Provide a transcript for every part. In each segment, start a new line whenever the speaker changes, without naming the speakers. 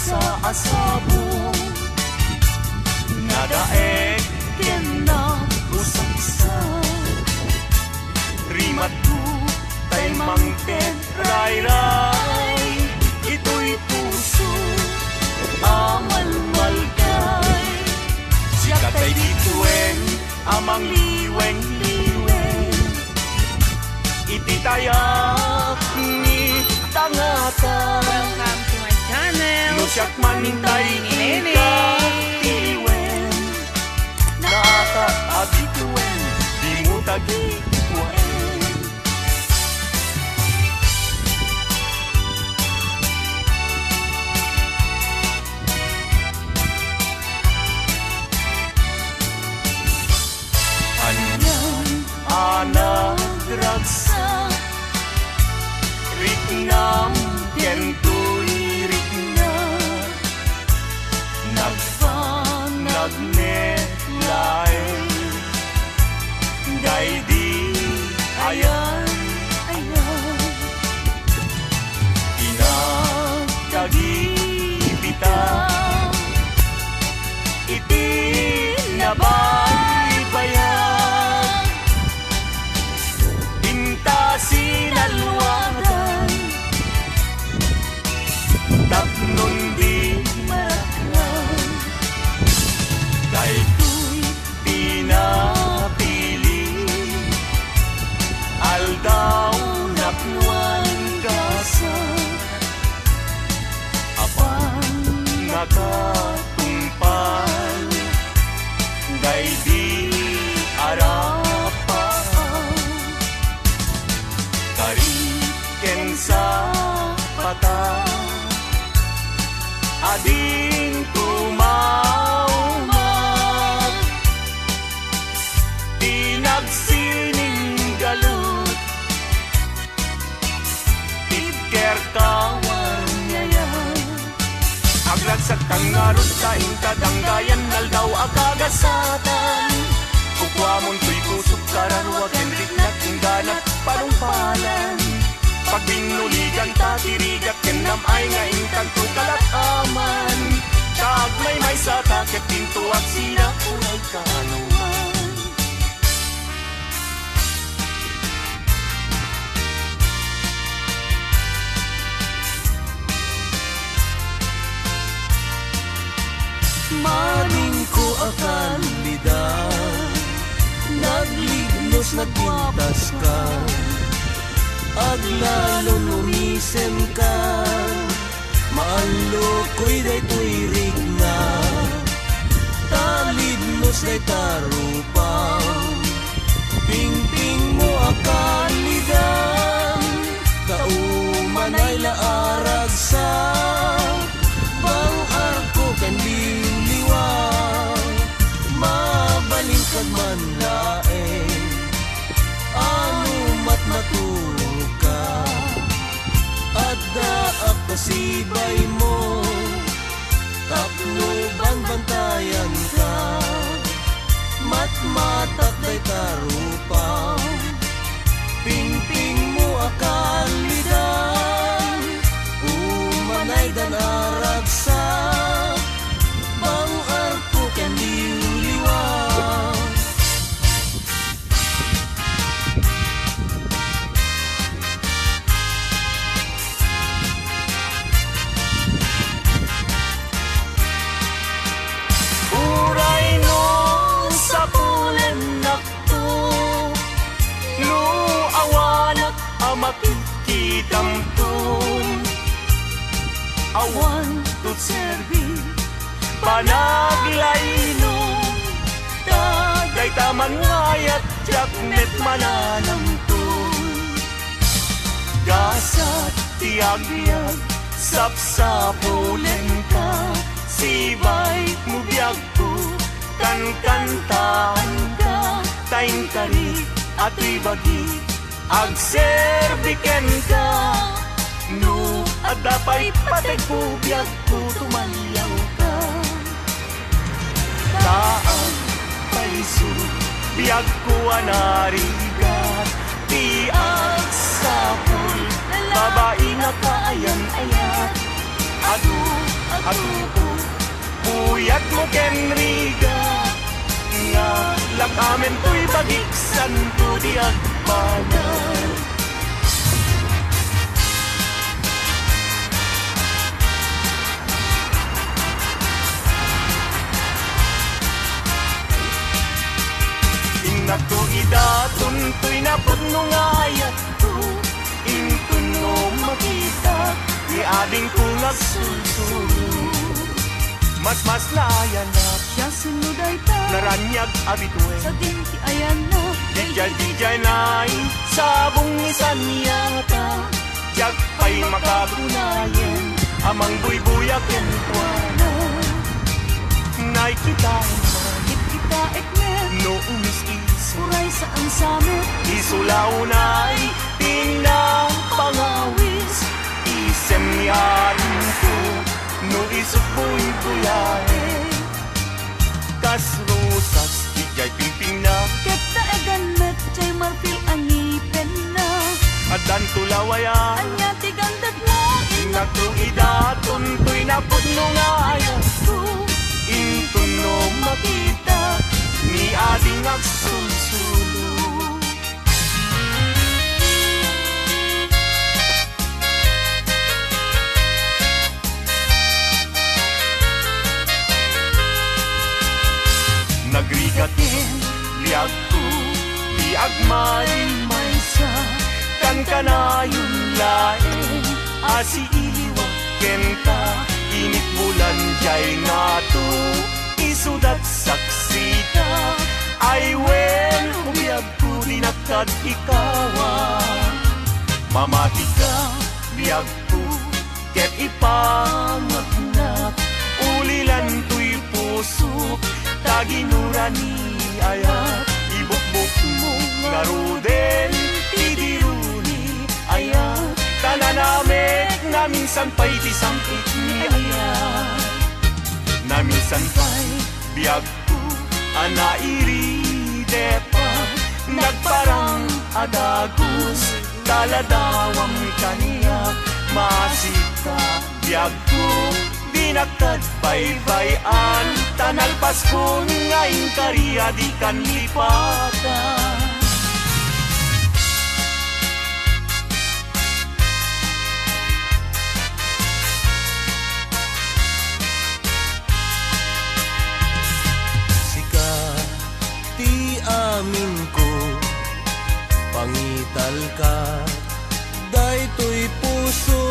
sa asabong nadaeg ken na usap-sa rimat ko tay mangted ray-ray ito'y puso amal-mal kay siya tay dituen amang liweng-liweng iti tayak ni tangatan.
Welcome to my channel.
Lusyak manintay ikatiliwen naata abituen di mo tagikuan. Anyan anak ragsa riknam kentuy rikna nagnetlay gaydi ayan pinagkagibitaw iti nabaybayan inta sinalwagan tapnon di marakran kay ko'y pinapili aldaw nakwan kasa apang nakatumpal kay di arapan kariken sa pata ading tumawag pinagsining galut tidker kawan yayan aglagsak tangarot kaing kadanggayan naldaw agagasatan kukwamon tuy kusok kararwag kenrik na kingganat palumpalan pagbinuligan tatirigat kenam ay ngaing kanto kalat aman kagmay may sa takip pinto at sila unay kanuman maning ko akan lidan naglignos nagpintas ka aglalon umisem ka maalo ko'y daytoy rigna talidnos day tarupaw pingping mo akan lidan kauman ay laarag sa bang arko kan liwliwaw mabalin kag man laeng anumat matulog daap kasibay mo tapno bang bantayan ka matmatak day tarupaw pingping mo akan lidan umanay dan aragsa bang arko ken liwliwaw makikidamtun awan tut serbi panaglainong tagay taman ngayat jaknet mananamtun gasat tiagyag sapsapulen ka sibay mo biyag ko kankantaan ka taing kari at ibagi agserbiken ka no at dapay patay bubiyag ko tumalyaw ka taan paiso biyag ko anarigat tiag sapul babae nga kaayan-ayat Ako buyag mo kenriga nga lakamen to'y bagiksan to di agpanan. Inako idaton to'y napudno nga ayat to into no makita ni ading ko nga sulsulo. Mas layan na
Siya sunod ay ta
naranyag abituen
sa dinti ayan na
Dijay na'y sabong isan yata Diyak pa'y makagunayan amang buy-buyak yan tuwana. Nakikita naman
kita ekmet
no umis-iso
uray saan samet
Isulaw na'y pinapangawis Isem yan ko no isukbuin ko yan Kas rosas dijay pimping na
ket na egan met jay marfil angipen na
Adan tulawayan
anya tigandag mo
Inako idaton to'y napudno nga ayat
ko
Into no makita ni ading agsulsulo. Nagrigatin liag ko liag may sa kan kanayon laeng asi iliwag kenta init bulan jay nga to isudat saksita ay wen umiyag ko dinakad ikawa mamati ka liag ko ket ipangagnak ulilan to'y puso taginuran ni ayat ibukbuk mo nga rudel idiruni ayat tananamek na minsan pa'y disangkit ni ayat na minsan pa'y biyag ko anairi pa nagparang adagos taladawang kaniya masika biyag ko dinagtad baybayan tanalpas ko ngayon kariya di kan lipatan
Sika ti amin ko pangital ka daytoy puso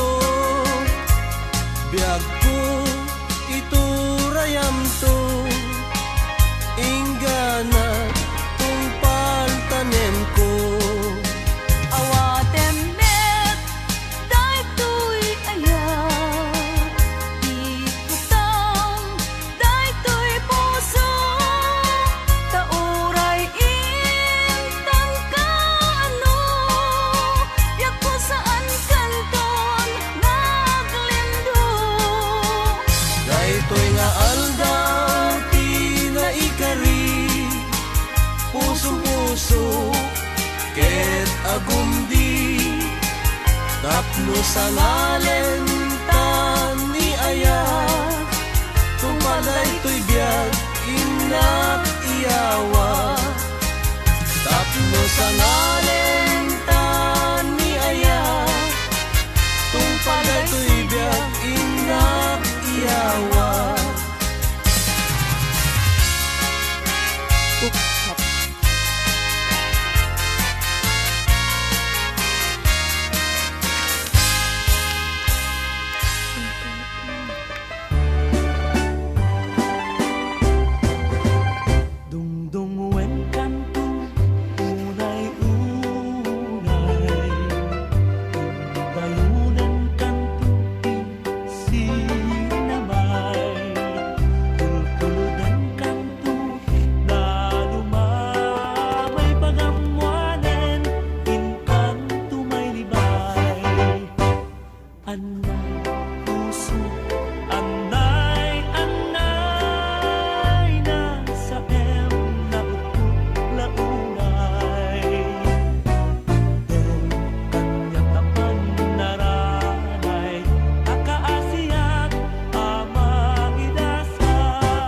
biag ko iturayam to inggana tung paltanen ko
awatem met daytoy ayat ikutang daytoy puso tauray intang kaano yak ko saan kanton naglindo
daytoy nga aldaw ti naikari puso-puso ket agumdi tapno sa ngalen tan ni ayat tumalay to'y biyag inak iyawa tapno sa ngalen tan ni ayat tumalay to'y biyag inak iyawa
Dungdung wen kanto unay-unay Dayunan kanto sinamay Tultuludan kanto na lumamay Pagamwanen in kanto may libay Anay puso anay na sa em na utot launay Den kanyang tapan naranay akaasiyak ama idasay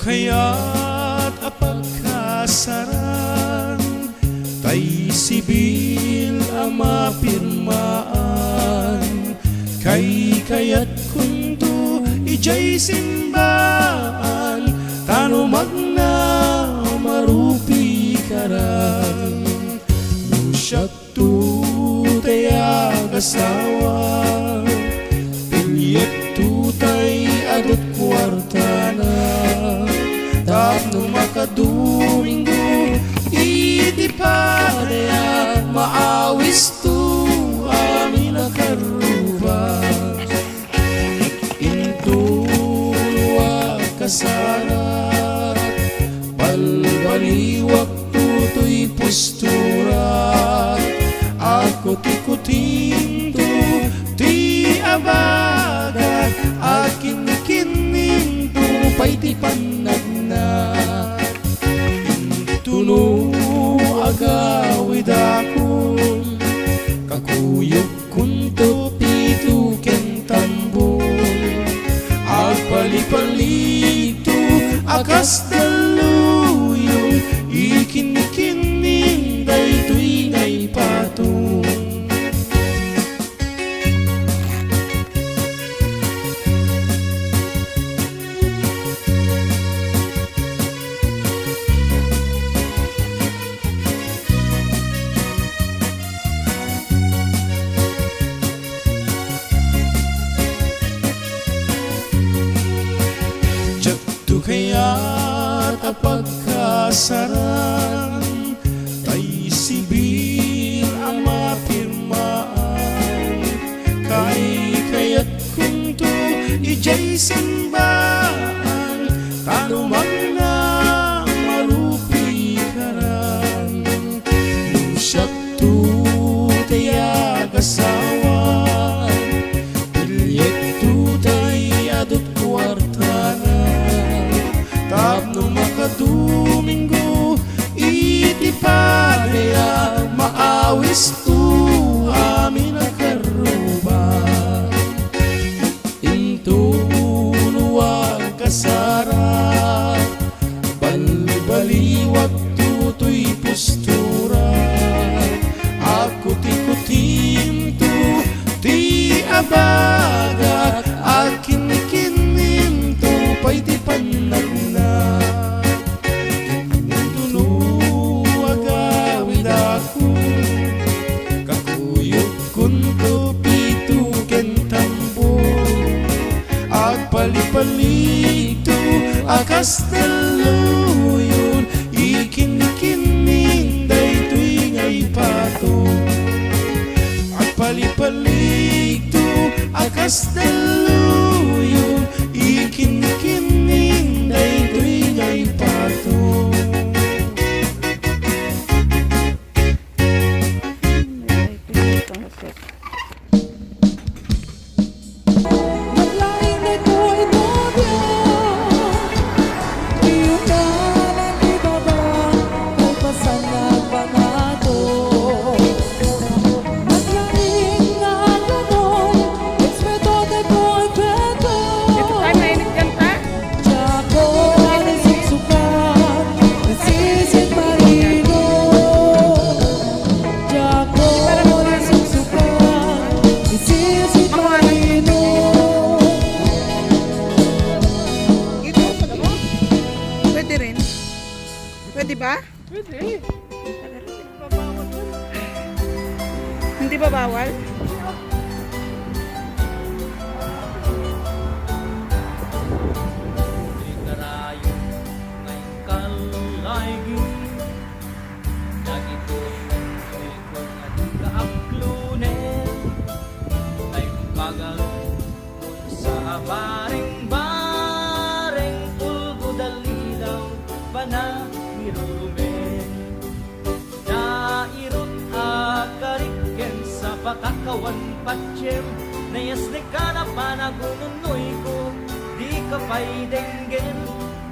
kaya't apagkasaran tay sibil ang mapirmaan kay kaya't kunto ijay simbaan tano magna marupi karan lusyak tu tayag asawa pinyet tu tay adot kwartana tapno makadomingo iti padaya maawis tu amin akaruba into kasara balbaliwak tutoy postura ako tikutinto ti abagat akin kininto pa'y ti panagna tuno agawid akong kakuyog kunto pito ken tambol agpalipalito akas daluyong ikinikining daytoy ngay patong kaya't apagkasaran tay sibil ang mapirmaan kay kaya't kunto ijay simbaan tano magna marupi karan lusyak tu tayag asawa pilyet tu tay adot kwartana tapno makadomingo iti padaya maawis tu amin akaruba into luwag kasara balbaliwag tutoy postura ako tikutinto ti abagat akin kininto pa'y ti panagna tuno agawid ako kakuyog kunto pito ken tambo agpalipalito akas daluyon ikinikining daytoy ngay patong agpalipalito akas daluyon ikinikining daytoy ngay patong
Maglain ito'y nobya Iyong dalan di baba Ay pasan na panato Maglain nga ganon Respeto de ko'y peto Jako nasuksukan Nasisit marino Jako nasuksukan Nasisit marino
Ito, pala mo? Pwede rin? Pwede ba?
Pwede.
Hindi ba bawal?
Ikarayo ngayong kalaygin Nagito kung at kaaplunin Ngayong pagalong sa baring-baring Tulgo dalilaw panamirumen Nairot akariken sa pakakawan patsyem Nayasli ka na panagununoy ko Di ka pa'y denggen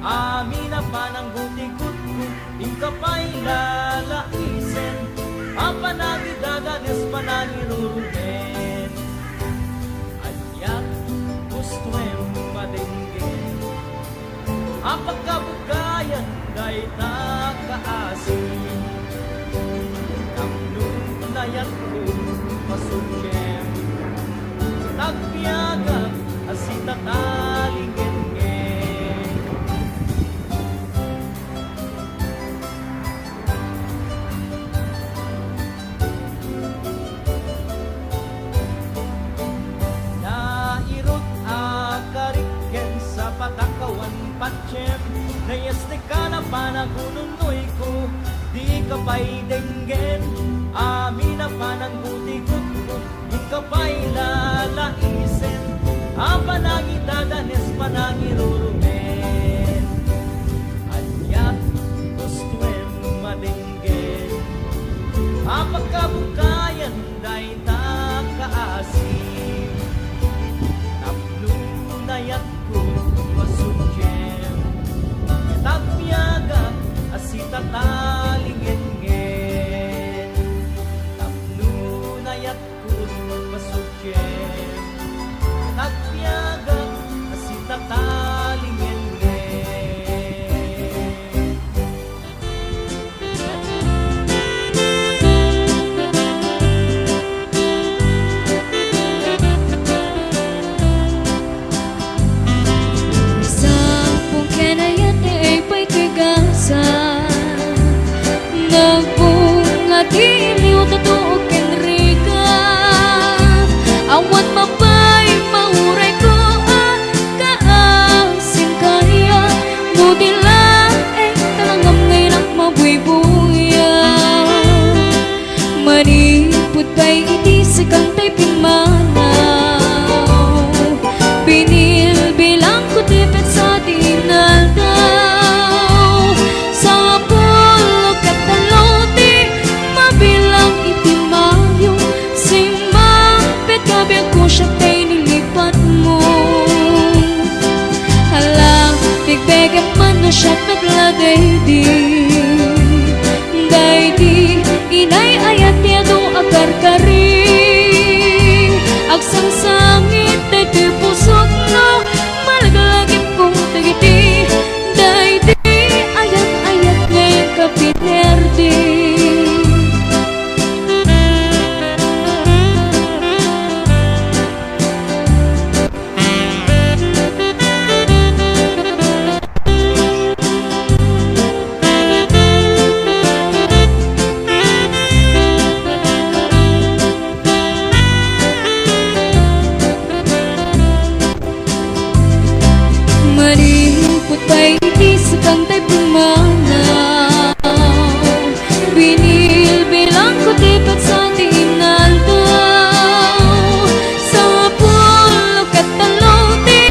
Amin na pananggutikot ko Di ka pa'y lalaisen Apanagidaganes pananirumen Ayak gusto em madenggen Ang pagkabuhay panagununoy ko, di ka pa'y denggin. Amin na pananggutikot ko, di ka pa'y lalaisen. Panangitadanes, panangirurumen. Anyat gustuin madenggin. Pagkabukayan day takaasim. Tapnunayat ko masudyen. Tagpiaga asita talingin-ngin. Tapnunayat ko masudyen. Tagpiaga asita talingin-ngin.
Sampung kenayat ay pa'y tigasan. Nagbunga diliw tatuog kenrika. Awan mapay mauray ko kaasin kaya. Mudila ay talangam ngayon mabuy-buya. Manipod pa'y itisik ang tay pimanaw. Binilbilang ko tipid sa dinaldaw. Sa pulog at talote, mabilang itimayo. Simapit kabiyag ko siya kay nilipat mo. Halang, bigbegan man no siya nagladay di. Day di, inay ayat niya do agar-kari. Agsangsangit day di pusok no, malagalagip kong tagiti. Day di, ayat-ayat ngayon kapinerdi. Manipot pa'y itisik ang tay pumanaw. Binilbilang ko tipad sa dinaldaw. Sa pulog at talote,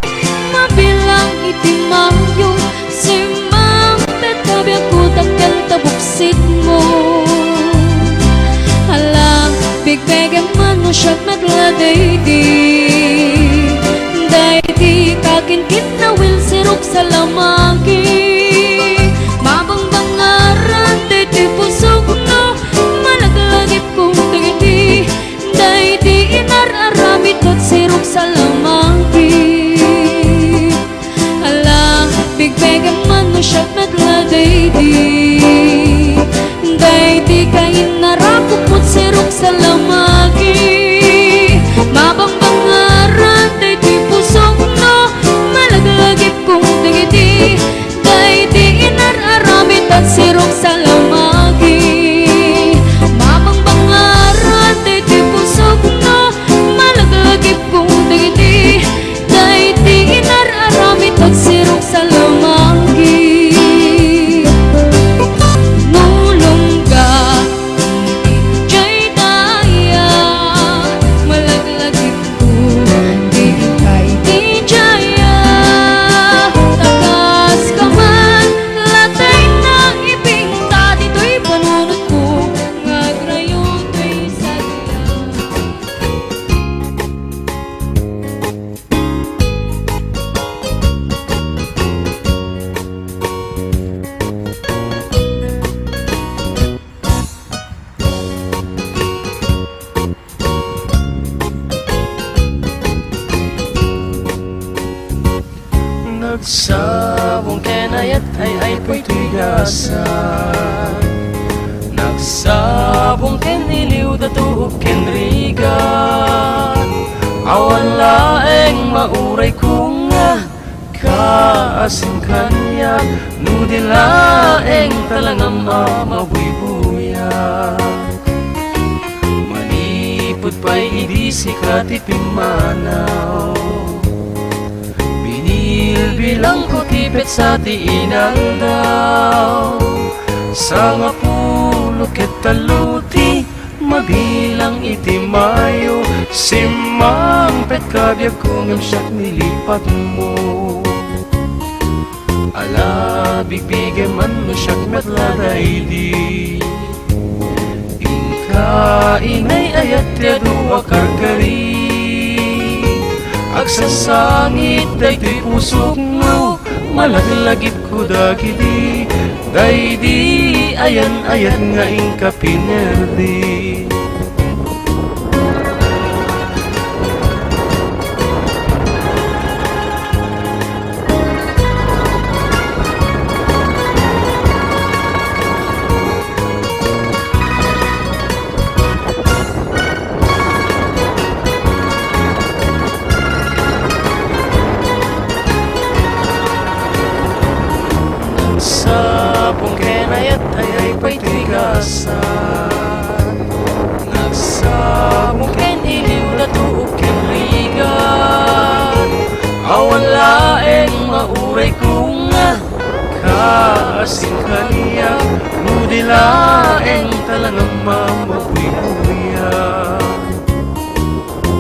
mabilang itimayo. Simapit kabiyag ko takal tabuksit mo. Halang, bigbegan man mo siya nagladay di. Day di kakinkit na wil sirok sa lamagi. Mabang-bangaran day di pusok no, malaglagip kong tagiti. Day di inararamit at sirok sa lamagi. Alang, bigbegan man mo siya nagladay di. Day di kain narakupot sirok sa lamagi. Mabang-bangaran day di pusok no, malaglagip kong tagiti. Day di inararamit at sirok sa lamagi. Mabang-bangaran day di pusok no, malaglagip kong tagiti. Day di inararamit at sirok sa lamagi. Nulungga jay daya, malaglagip ko di kay di jaya. Takas ka man, latay na ipinta. Dito'y panunod ko, ngagrayon to'y sadya.
Nagsabong kenayat ay po'y tigasan. Nagsabong keniliw datuog kenrigan. Awan laeng mauray ko nga kaasin kanya. Nudilaeng talangam mabuy-buya. Manipod pa'y idisi ka tipimanaw. Binilbil
bilang ko tipit sa tiinan daw. Sa nga pulo ketaluti mabilang iti mayo, simang pet kabyag kung siyak nilipat mo. Ala bigbigay man mo siyak metladay di. Ingka inay ayat yadu akarkari, agsasangit daytoy pusok mo, malaglagip ko dagiti. Daydi ayan nga ingka pinerdi. Sabong kenayat ayay pa'y tigasan, nagsabong ken iliw na tuok ken rigan. Awan laeng mauray kung kaasing kaniya, nudi laeng talagang mamabuya.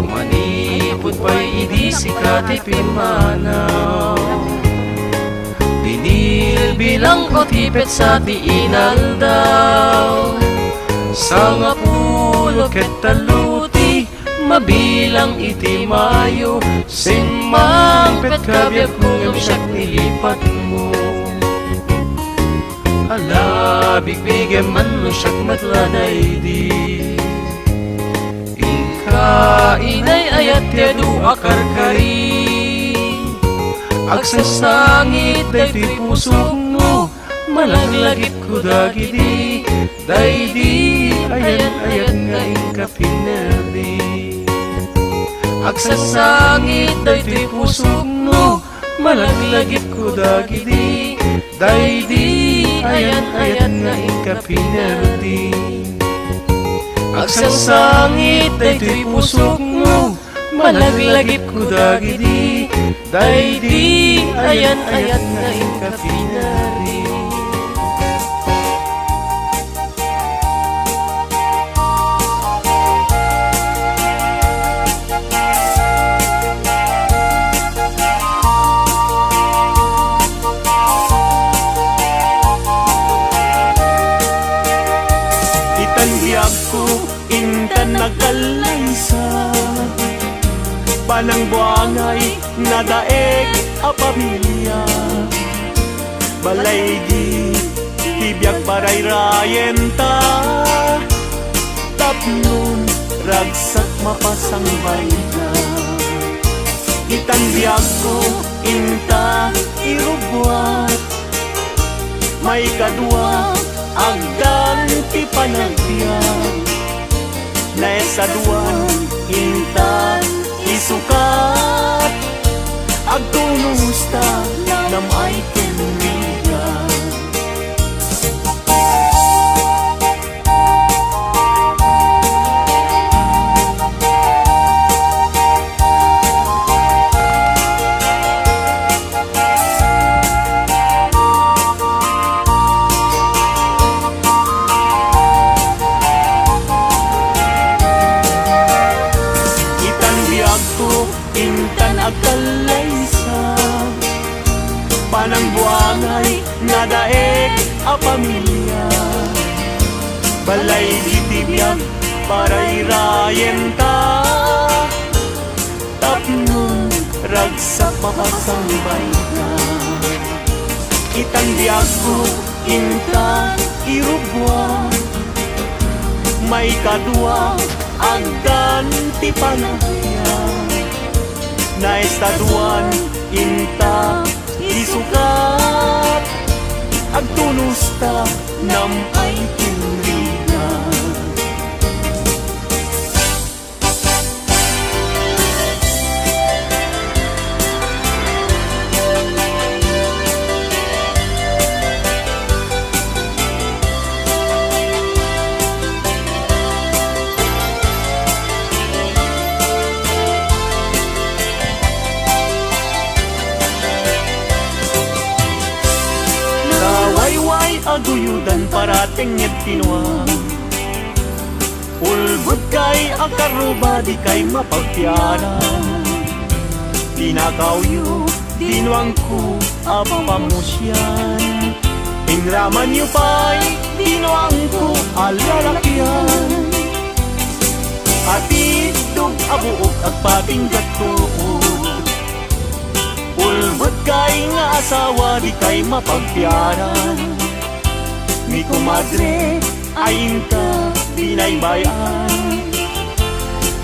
Manipod pa'y idi sikatipin manaw, binil bilang ko tipit sa tiinan daw. Sa nga pulo ketaluti mabilang iti mayo, simang pet kabyag kung siyak nilipat mo. Ala bigbigay man mo siyak matlanay di. Ingka inay ayat yadu akarkari, agsasangit daytoy pusok mo, malaglagip ko dagiti. Daydi ayan nga ingka pinerdi. Agsasangit daytoy pusok mo, malaglagip ko dagiti. Daydi ayan nga ingka pinerdi. Agsasangit daytoy pusok mo, malaglagip ko dagiti. Daydi ayan nga ingka pinerdi.
Itanbiag ko intan nagalaysa, panang buangay nadaeg a pamilya. Balay di tibiyag baray rayenta, tapnon ragsak mapasang bayda. Itanbiag ko inta irubwat, may kadwa agdan ti panagbiag. Naisaduan inta isukat, agtunusta nam ay kenriga. Intan agkalaysa, panang buangay nadaeg a pamilya. Balay ditibiyag paray rayenta, tapnon ragsak mapasang bayda. Itanbiag ko inta irubwa, may kadwa agdan ti panagbiag. Naistaduan inta isukat, agtunusta nam ay tinriga. aguyudan parating nged tinuang. Ulbud kay akaruba di kay mapagtianan. Tinakawyo, tinuang ko apamusyan. Inraman niyo pa'y tinuang ko alalakyan. Atidog abuok at patinggat tuod. Ulbud kay nga asawa di kay mapagtianan. Mi kumadre ayin ka binaybayan.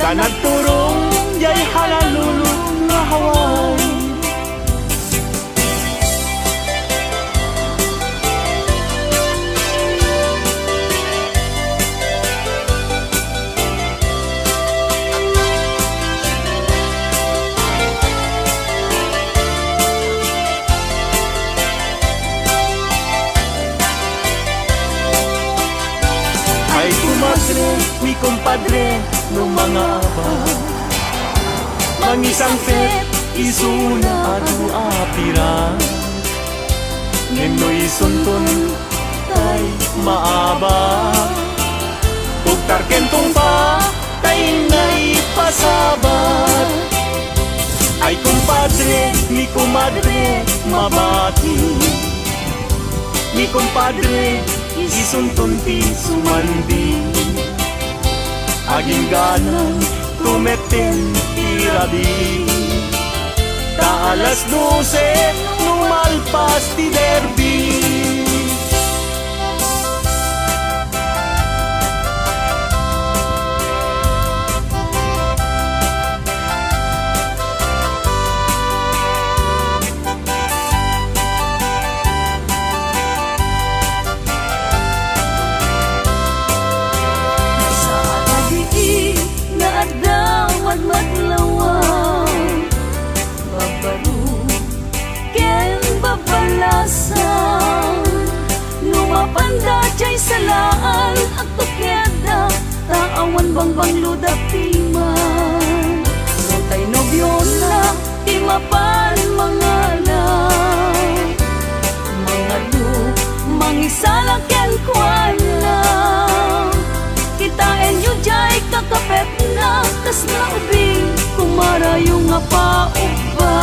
Kanagturong jay halalulong nga haway. Mi kumpadre no mga aba mangisang fet isuna adu apira ngeno isuntun tay maaba ug tarkentong pa tay nay pasabat ay kumpadre mi kumadre mabati mi kumpadre isuntun ti sumandi aging ganan tumeten irabi ta alas 12 numalpas ti derby.
Lumapanda jay salaan at tukyada taawan bangbang ludak timan Rotay nobyo na timapan mga na mga lu mangisalakyan kwan na kitain yu jay kakapet na tas na ubing kumarayo nga paupa.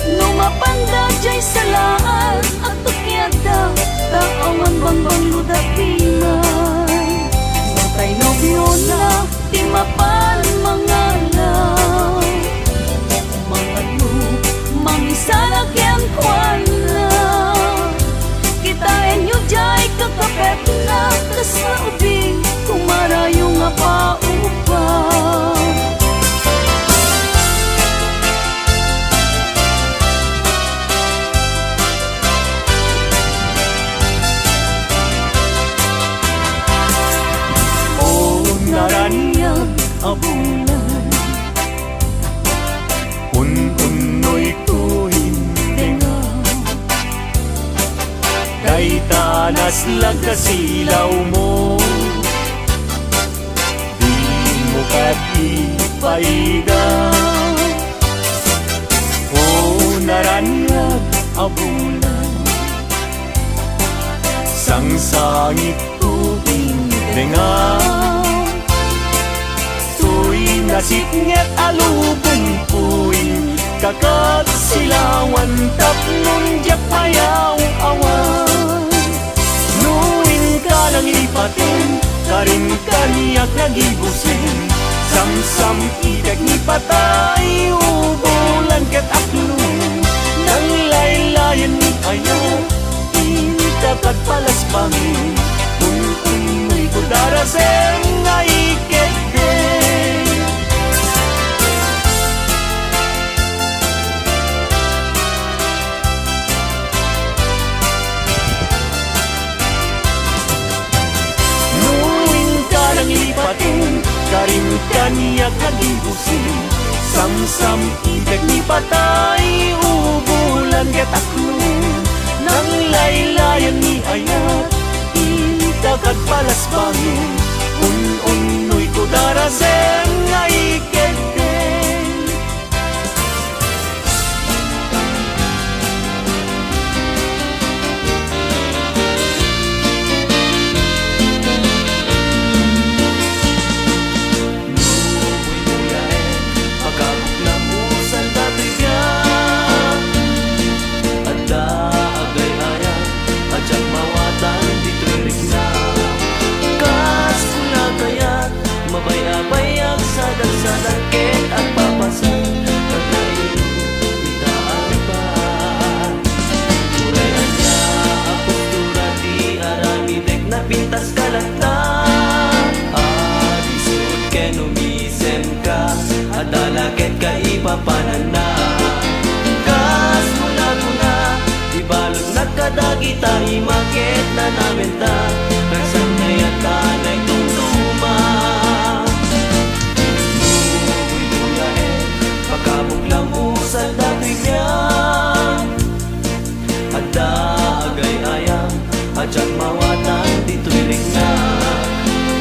Lumapanda jay salaan at tukyada taawan bangbang ludak timan Matay nobyo na timapan mga lang mga lu mangisalakyan kwan na kitain yu jay kakapet na tas na ubing kumarayo nga paupa.
Abulan un-unoy tuwing tenga kay tanas lang kasilaw mo di mo katipaiga o naranyag abulan sang-sangit tuwing tenga nasipnget alubong puwing kakat silawan tapnon jak ayaw awan nuwing ka lang ipatin karin kaniyak nagibusin samsam idag ni patay ubulan ket aklun nang laylayan ni ayaw intakat palas pangin un-unoy ko daraseng ay kete. Sam idag ni patay ubulan gataklo nang laylayan ni ayat itagad palas bangin un-unoy ko darasem nga ikegden. Mabay-abayag sa dagsalangkit at papasan Paglayo, itaan pa Turayan niya ang postura di aramidek na pintas kalata Isut ken umisen ka at dalaket ka ipapanan na Kas muna ibalog nagkadagita imakit na namin ta Kasang nayatan ay tumtuma sa dati niya Ada agay ayam Ajak mawatan dito'y ligna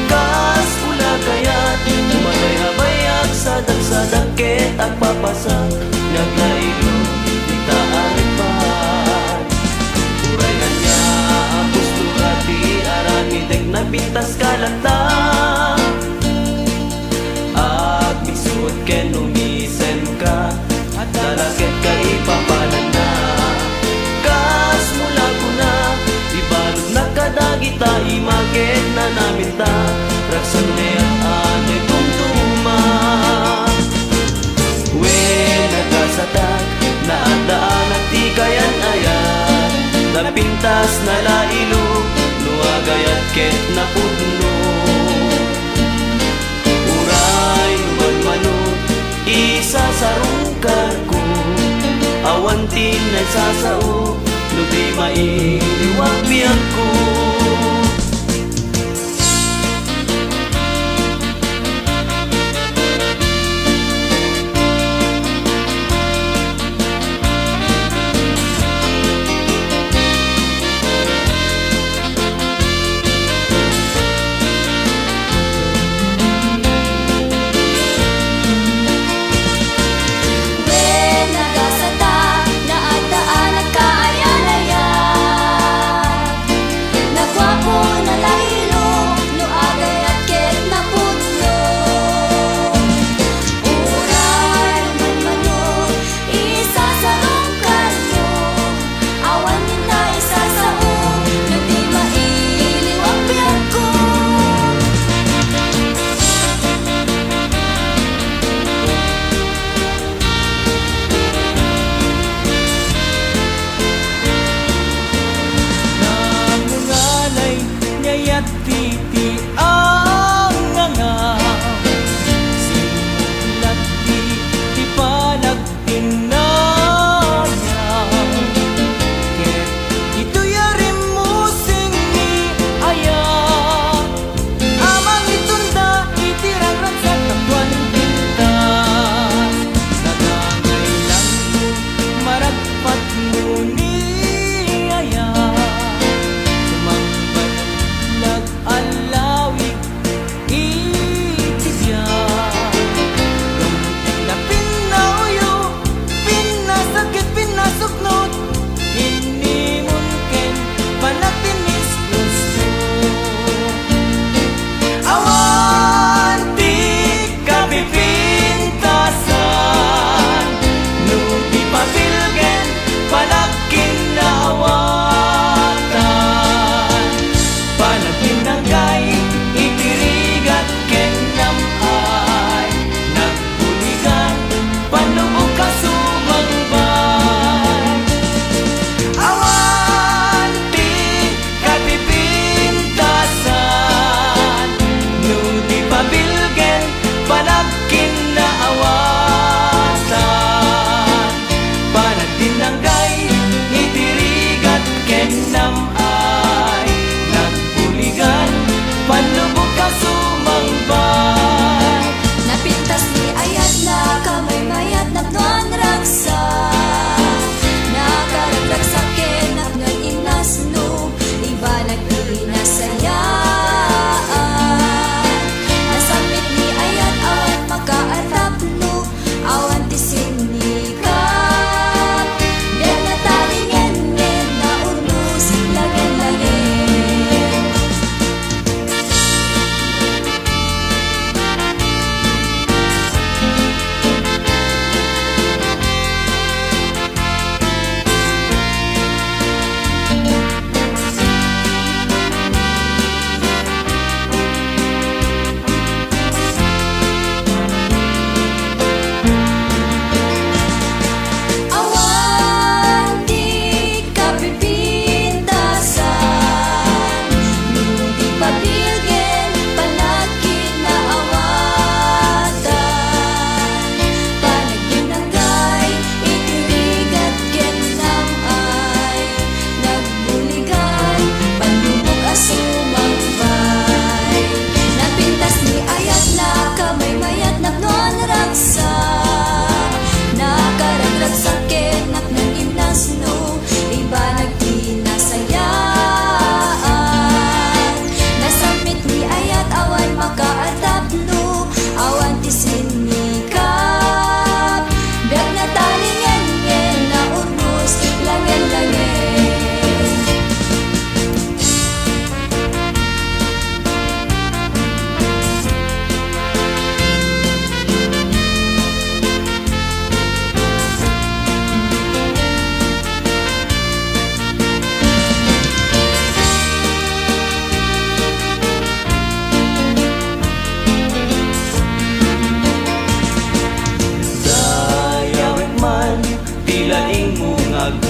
Kas pula kayat Tumatay-abayag sa dagsadangkit at papasak Naglailo, di taaripan Urayan niya ang postura di aramidek na pintas kalata At misut ken umisen ka Dalagit ka ipapalan na Kas mula ko na Ibalog na kadagita Imagit na namin ta Raksan na yan anay tumtuma When nagasatak Naandaan at di kayan ayan Napintas na lailo Nuagayat ket na pudno Uray numan-manod Isasarungkar ko Awantin na sasao Lubi mailiwag biyag ko
Nagasata, naadaan at kaaya-laya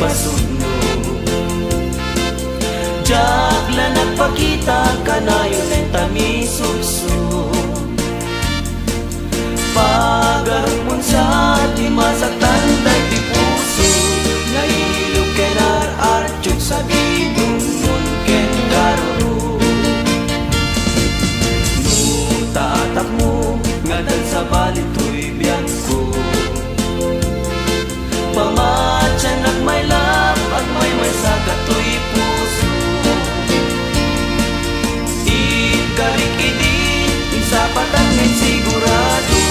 basuno. Jagla nagpakita kanayon en tamisugso. Pagarapon sa di masaktan day di puso. Nahihilog ken ar-artyog sa binungon ken karo. Nutatak mo ngadan sa balit to'y biyak ko. Pamatyan at may lap at may sagat to'y puso. Ikarik-idin sa patak ngay sigurado.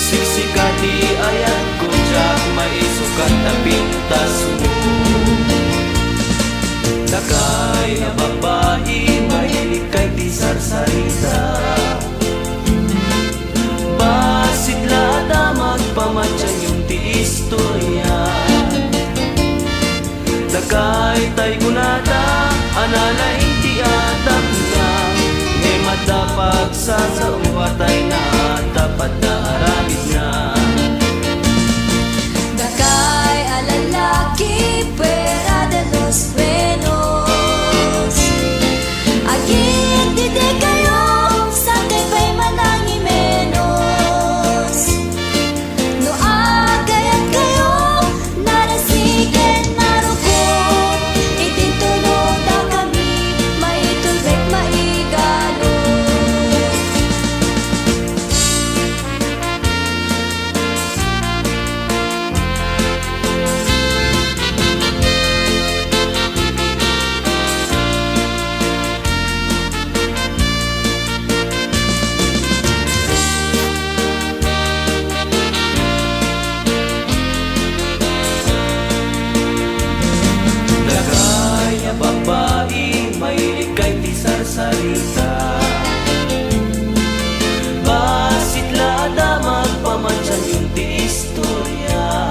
Siksika di ayan ko jak may sukat na pintas mo. Nakay na babae mahilig kay di sarsarita. Basit lada magpamatyan yung ti istorya. Nakay tay gunada analay ti atap na. Ngay madapag sa uwatay na dapat na aramid na.
Dakay alalaki fuera de los buenos. Agin dide kayo sa kay pa'y manangi menos. No agayat kayo narasiken narukot. Itintunog na kami maitulbek maigalo.
Nakay na babae mahilig kay di sarsarita. Basit lada magpamatyan yung ti istorya.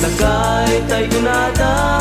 Nakay tay gunada